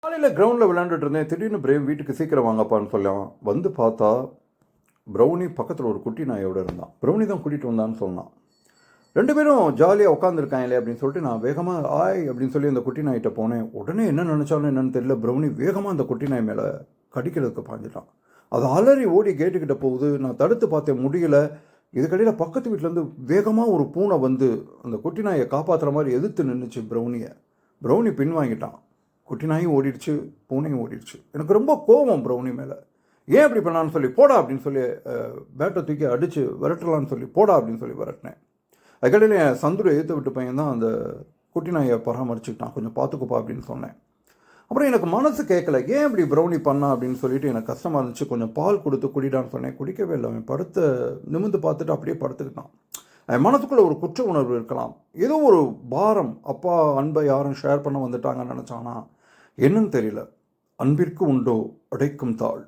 காலையில் கிரவுண்டில் விளையாண்டுட்டு இருந்தேன். திடீர்னு பிரேம் வீட்டுக்கு சீக்கிரம் வாங்கப்பான்னு சொல்லுவான். வந்து பார்த்தா ப்ரௌனி பக்கத்தில் ஒரு குட்டி நாயோட இருந்தான். ப்ரௌனி தான் கூட்டிகிட்டு வந்தான்னு சொன்னான். ரெண்டு பேரும் ஜாலியாக உட்காந்துருக்காங்களே அப்படின்னு சொல்லிட்டு நான் வேகமாக ஆய் அப்படின்னு சொல்லி அந்த குட்டி நாய்கிட்ட போனேன். உடனே என்ன நினச்சாலும் என்னன்னு தெரியல, ப்ரௌனி வேகமாக அந்த குட்டி நாய் மேலே கடிக்கிறதுக்கு பாஞ்சிட்டான். அது அலறி ஓடி கேட்டுக்கிட்ட போகுது. நான் தடுத்து பார்த்தேன், முடியல. இதுக்கடையில் பக்கத்து வீட்டிலேருந்து வேகமாக ஒரு பூனை வந்து அந்த குட்டி நாயை காப்பாற்றுற மாதிரி எதிர்த்து நின்றுச்சு ப்ரௌனியை. ப்ரௌனி பின் வாங்கிட்டான். குட்டி நாயும் ஓடிடுச்சு, பூனையும் ஓடிடுச்சு. எனக்கு ரொம்ப கோபம் ப்ரௌனி மேலே. ஏன் இப்படி பண்ணான்னு சொல்லி போடா அப்படின்னு சொல்லி பேட்டை தூக்கி அடித்து விரட்டலான்னு சொல்லி போடா அப்படின்னு சொல்லி விரட்டினேன். அதுக்கடையில் என் சந்துரை ஏற்று விட்டு பையன் தான் அந்த குட்டி நாயை பராமரிச்சுக்கிட்டான். கொஞ்சம் பார்த்துக்குப்பா அப்படின்னு சொன்னேன். அப்புறம் எனக்கு மனசு கேட்கல, ஏன் இப்படி ப்ரௌனி பண்ணா அப்படின்னு சொல்லிட்டு எனக்கு கஷ்டமாக இருந்துச்சு. கொஞ்சம் பால் கொடுத்து குடிடான்னு சொன்னேன். குடிக்கவே இல்லை. அவன் நிமிந்து பார்த்துட்டு அப்படியே படுத்துக்கிட்டான். என் மனசுக்குள்ளே ஒரு குற்ற உணர்வு இருக்கலாம், ஏதோ ஒரு பாரம். அப்பா அன்பை யாரும் ஷேர் பண்ண வந்துட்டாங்கன்னு நினச்சானா என்னன்னு தெரியல. அன்பிற்கு உண்டோ அடைக்கும் தாள்.